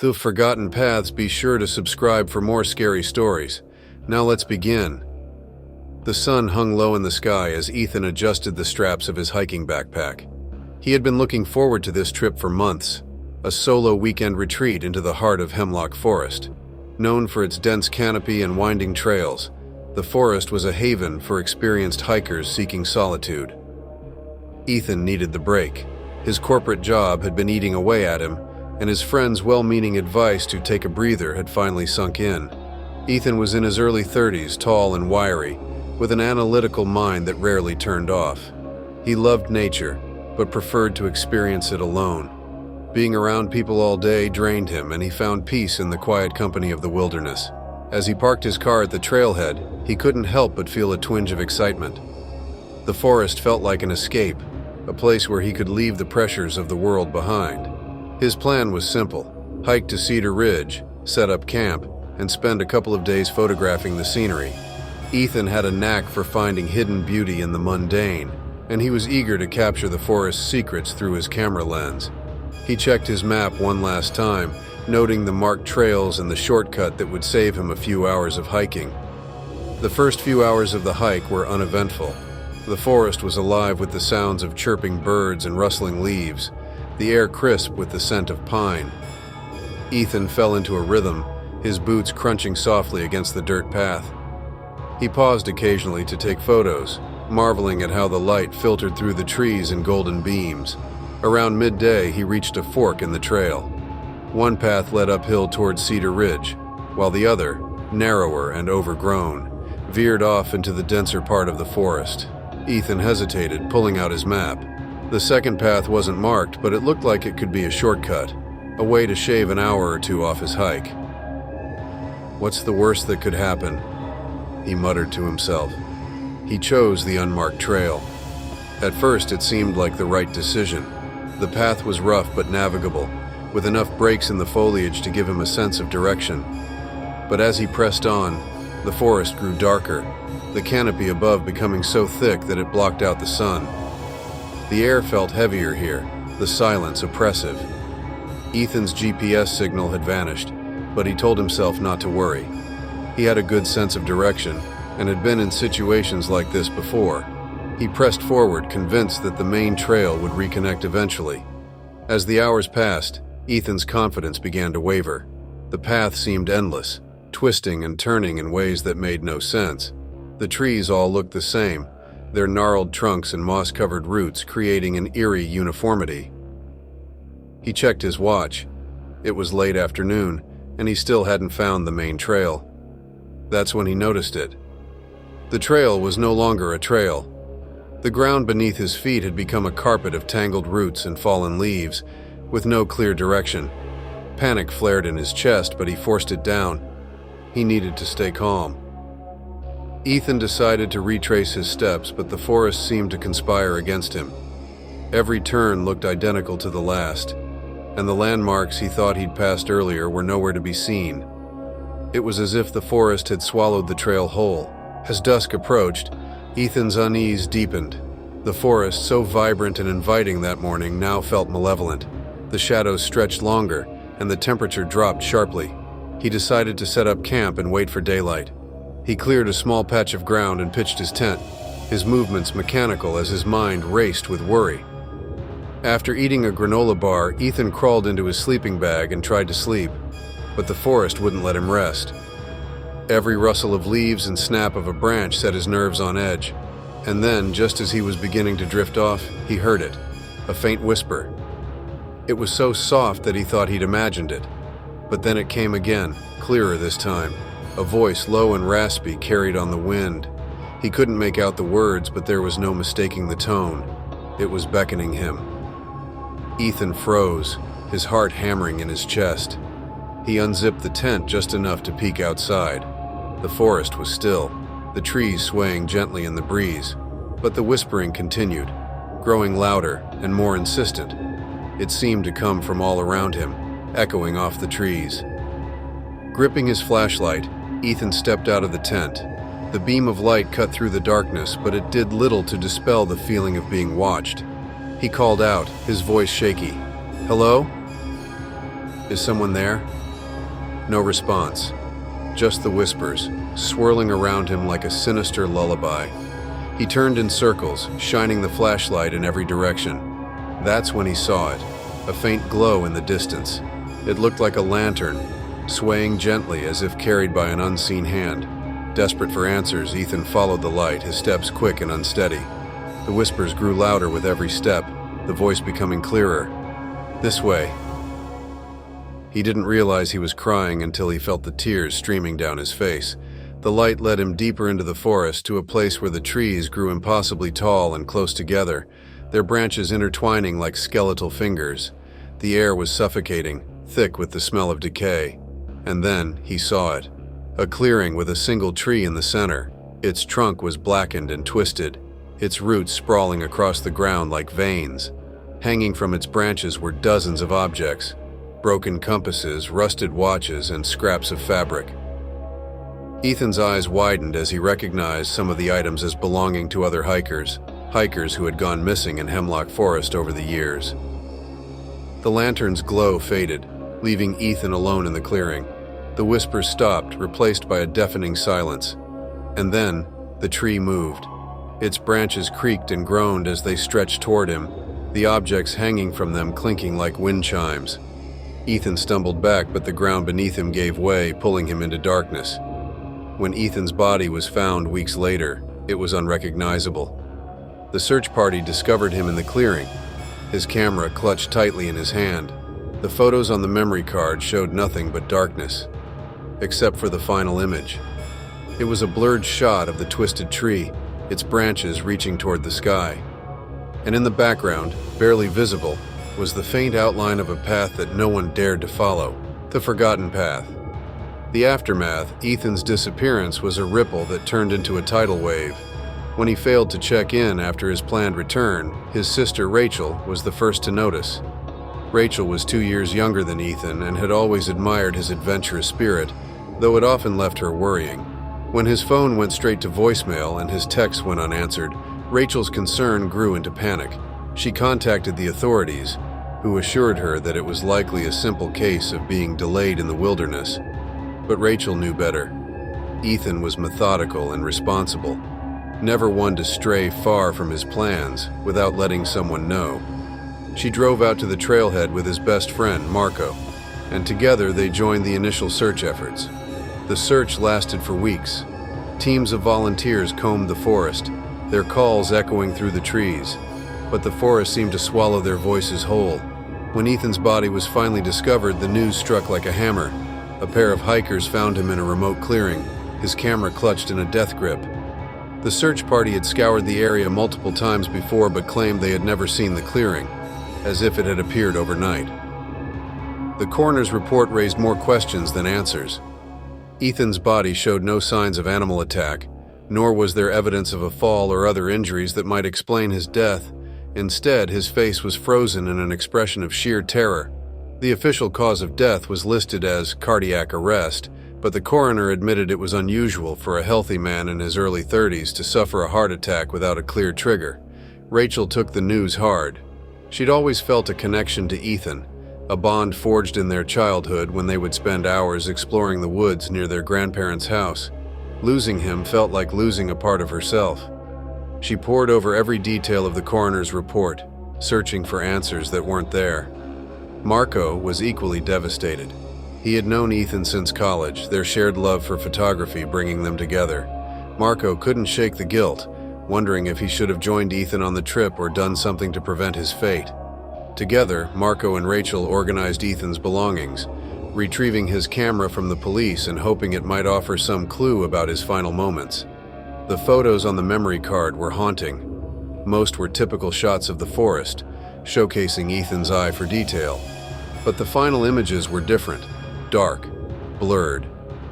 The Forgotten Paths. Be sure to subscribe for more scary stories. Now let's begin. The sun hung low in the sky as Ethan adjusted the straps of his hiking backpack. He had been looking forward to this trip for months, a solo weekend retreat into the heart of Hemlock Forest. Known for its dense canopy and winding trails, the forest was a haven for experienced hikers seeking solitude. Ethan needed the break. His corporate job had been eating away at him, and his friend's well-meaning advice to take a breather had finally sunk in. Ethan was in his early 30s, tall and wiry, with an analytical mind that rarely turned off. He loved nature, but preferred to experience it alone. Being around people all day drained him, and he found peace in the quiet company of the wilderness. As he parked his car at the trailhead, he couldn't help but feel a twinge of excitement. The forest felt like an escape, a place where he could leave the pressures of the world behind. His plan was simple: hike to Cedar Ridge, set up camp, and spend a couple of days photographing the scenery. Ethan had a knack for finding hidden beauty in the mundane, and he was eager to capture the forest's secrets through his camera lens. He checked his map one last time, noting the marked trails and the shortcut that would save him a few hours of hiking. The first few hours of the hike were uneventful. The forest was alive with the sounds of chirping birds and rustling leaves, the air crisp with the scent of pine. Ethan fell into a rhythm, his boots crunching softly against the dirt path. He paused occasionally to take photos, marveling at how the light filtered through the trees in golden beams. Around midday, he reached a fork in the trail. One path led uphill towards Cedar Ridge, while the other, narrower and overgrown, veered off into the denser part of the forest. Ethan hesitated, pulling out his map. The second path wasn't marked, but it looked like it could be a shortcut, a way to shave an hour or two off his hike. "What's the worst that could happen?" he muttered to himself. He chose the unmarked trail. At first, it seemed like the right decision. The path was rough but navigable, with enough breaks in the foliage to give him a sense of direction. But as he pressed on, the forest grew darker, the canopy above becoming so thick that it blocked out the sun. The air felt heavier here, the silence oppressive. Ethan's GPS signal had vanished, but he told himself not to worry. He had a good sense of direction and had been in situations like this before. He pressed forward, convinced that the main trail would reconnect eventually. As the hours passed, Ethan's confidence began to waver. The path seemed endless, twisting and turning in ways that made no sense. The trees all looked the same, their gnarled trunks and moss-covered roots creating an eerie uniformity. He checked his watch. It was late afternoon, and he still hadn't found the main trail. That's when he noticed it. The trail was no longer a trail. The ground beneath his feet had become a carpet of tangled roots and fallen leaves, with no clear direction. Panic flared in his chest, but he forced it down. He needed to stay calm. Ethan decided to retrace his steps, but the forest seemed to conspire against him. Every turn looked identical to the last, and the landmarks he thought he'd passed earlier were nowhere to be seen. It was as if the forest had swallowed the trail whole. As dusk approached, Ethan's unease deepened. The forest, so vibrant and inviting that morning, now felt malevolent. The shadows stretched longer, and the temperature dropped sharply. He decided to set up camp and wait for daylight. He cleared a small patch of ground and pitched his tent, his movements mechanical as his mind raced with worry. After eating a granola bar, Ethan crawled into his sleeping bag and tried to sleep, but the forest wouldn't let him rest. Every rustle of leaves and snap of a branch set his nerves on edge, and then, just as he was beginning to drift off, he heard it, a faint whisper. It was so soft that he thought he'd imagined it, but then it came again, clearer this time. A voice, low and raspy, carried on the wind. He couldn't make out the words, but there was no mistaking the tone. It was beckoning him. Ethan froze, his heart hammering in his chest. He unzipped the tent just enough to peek outside. The forest was still, the trees swaying gently in the breeze, but the whispering continued, growing louder and more insistent. It seemed to come from all around him, echoing off the trees. Gripping his flashlight, Ethan stepped out of the tent. The beam of light cut through the darkness, but it did little to dispel the feeling of being watched. He called out, his voice shaky. "Hello?" Is someone there? No response. Just the whispers, swirling around him like a sinister lullaby. He turned in circles, shining the flashlight in every direction. That's when he saw it, a faint glow in the distance. It looked like a lantern, swaying gently as if carried by an unseen hand. Desperate for answers, Ethan followed the light, his steps quick and unsteady. The whispers grew louder with every step, the voice becoming clearer. This way. He didn't realize he was crying until he felt the tears streaming down his face. The light led him deeper into the forest to a place where the trees grew impossibly tall and close together, their branches intertwining like skeletal fingers. The air was suffocating, thick with the smell of decay. And then he saw it. A clearing with a single tree in the center. Its trunk was blackened and twisted, its roots sprawling across the ground like veins. Hanging from its branches were dozens of objects. Broken compasses, rusted watches, and scraps of fabric. Ethan's eyes widened as he recognized some of the items as belonging to other hikers who had gone missing in Hemlock Forest over the years. The lantern's glow faded, leaving Ethan alone in the clearing. The whispers stopped, replaced by a deafening silence. And then, the tree moved. Its branches creaked and groaned as they stretched toward him, the objects hanging from them clinking like wind chimes. Ethan stumbled back, but the ground beneath him gave way, pulling him into darkness. When Ethan's body was found weeks later, it was unrecognizable. The search party discovered him in the clearing, his camera clutched tightly in his hand. The photos on the memory card showed nothing but darkness, except for the final image. It was a blurred shot of the twisted tree, its branches reaching toward the sky. And in the background, barely visible, was the faint outline of a path that no one dared to follow, the forgotten path. The aftermath, Ethan's disappearance, was a ripple that turned into a tidal wave. When he failed to check in after his planned return, his sister Rachel was the first to notice. Rachel was 2 years younger than Ethan and had always admired his adventurous spirit, though it often left her worrying. When his phone went straight to voicemail and his texts went unanswered, Rachel's concern grew into panic. She contacted the authorities, who assured her that it was likely a simple case of being delayed in the wilderness. But Rachel knew better. Ethan was methodical and responsible, never one to stray far from his plans without letting someone know. She drove out to the trailhead with his best friend, Marco, and together they joined the initial search efforts. The search lasted for weeks. Teams of volunteers combed the forest, their calls echoing through the trees. But the forest seemed to swallow their voices whole. When Ethan's body was finally discovered, the news struck like a hammer. A pair of hikers found him in a remote clearing, his camera clutched in a death grip. The search party had scoured the area multiple times before but claimed they had never seen the clearing, as if it had appeared overnight. The coroner's report raised more questions than answers. Ethan's body showed no signs of animal attack, nor was there evidence of a fall or other injuries that might explain his death. Instead, his face was frozen in an expression of sheer terror. The official cause of death was listed as cardiac arrest, but the coroner admitted it was unusual for a healthy man in his early 30s to suffer a heart attack without a clear trigger. Rachel took the news hard. She'd always felt a connection to Ethan, a bond forged in their childhood when they would spend hours exploring the woods near their grandparents' house. Losing him felt like losing a part of herself. She pored over every detail of the coroner's report, searching for answers that weren't there. Marco was equally devastated. He had known Ethan since college, their shared love for photography bringing them together. Marco couldn't shake the guilt, wondering if he should have joined Ethan on the trip or done something to prevent his fate. Together, Marco and Rachel organized Ethan's belongings, retrieving his camera from the police and hoping it might offer some clue about his final moments. The photos on the memory card were haunting. Most were typical shots of the forest, showcasing Ethan's eye for detail. But the final images were different, dark, blurred.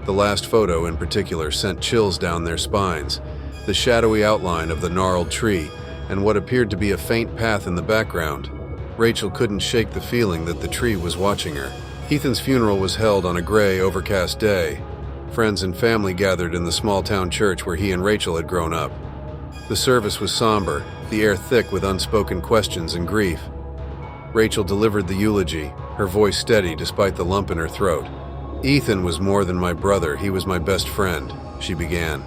The last photo in particular sent chills down their spines, the shadowy outline of the gnarled tree and what appeared to be a faint path in the background. Rachel couldn't shake the feeling that the tree was watching her. Ethan's funeral was held on a gray, overcast day. Friends and family gathered in the small-town church where he and Rachel had grown up. The service was somber, the air thick with unspoken questions and grief. Rachel delivered the eulogy, her voice steady despite the lump in her throat. "Ethan was more than my brother, he was my best friend," she began.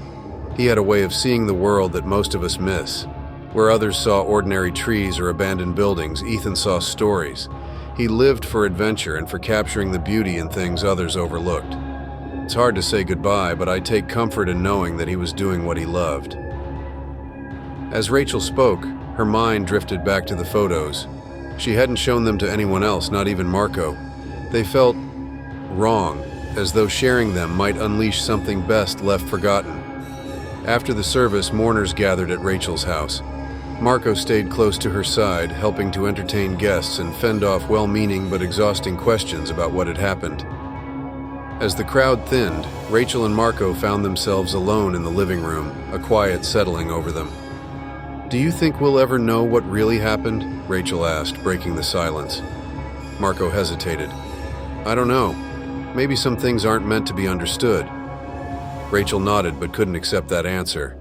"He had a way of seeing the world that most of us miss. Where others saw ordinary trees or abandoned buildings, Ethan saw stories. He lived for adventure and for capturing the beauty in things others overlooked. It's hard to say goodbye, but I take comfort in knowing that he was doing what he loved." As Rachel spoke, her mind drifted back to the photos. She hadn't shown them to anyone else, not even Marco. They felt wrong, as though sharing them might unleash something best left forgotten. After the service, mourners gathered at Rachel's house. Marco stayed close to her side, helping to entertain guests and fend off well-meaning but exhausting questions about what had happened. As the crowd thinned, Rachel and Marco found themselves alone in the living room, a quiet settling over them. "Do you think we'll ever know what really happened?" Rachel asked, breaking the silence. Marco hesitated. "I don't know. Maybe some things aren't meant to be understood." Rachel nodded but couldn't accept that answer.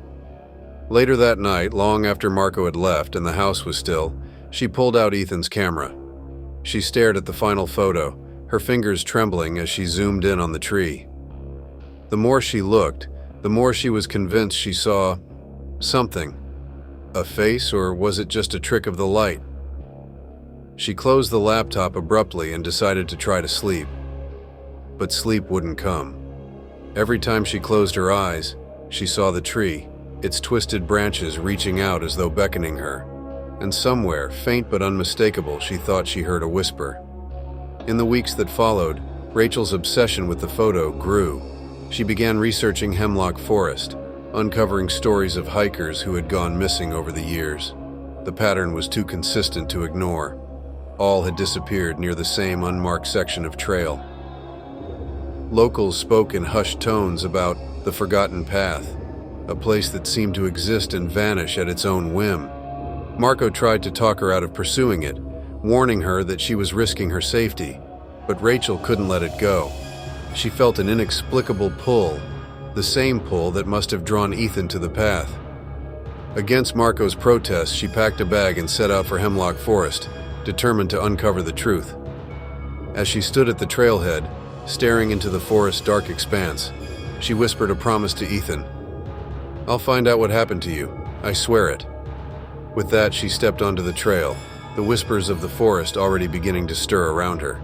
Later that night, long after Marco had left and the house was still, she pulled out Ethan's camera. She stared at the final photo, her fingers trembling as she zoomed in on the tree. The more she looked, the more she was convinced she saw something. A face, or was it just a trick of the light? She closed the laptop abruptly and decided to try to sleep. But sleep wouldn't come. Every time she closed her eyes, she saw the tree, its twisted branches reaching out as though beckoning her. And somewhere, faint but unmistakable, she thought she heard a whisper. In the weeks that followed, Rachel's obsession with the photo grew. She began researching Hemlock Forest, uncovering stories of hikers who had gone missing over the years. The pattern was too consistent to ignore. All had disappeared near the same unmarked section of trail. Locals spoke in hushed tones about the forgotten path, a place that seemed to exist and vanish at its own whim. Marco tried to talk her out of pursuing it, warning her that she was risking her safety, but Rachel couldn't let it go. She felt an inexplicable pull, the same pull that must have drawn Ethan to the path. Against Marco's protest, she packed a bag and set out for Hemlock Forest, determined to uncover the truth. As she stood at the trailhead, staring into the forest's dark expanse, she whispered a promise to Ethan. "I'll find out what happened to you. I swear it." With that, she stepped onto the trail, the whispers of the forest already beginning to stir around her.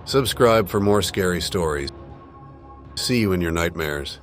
Subscribe for more scary stories. See you in your nightmares.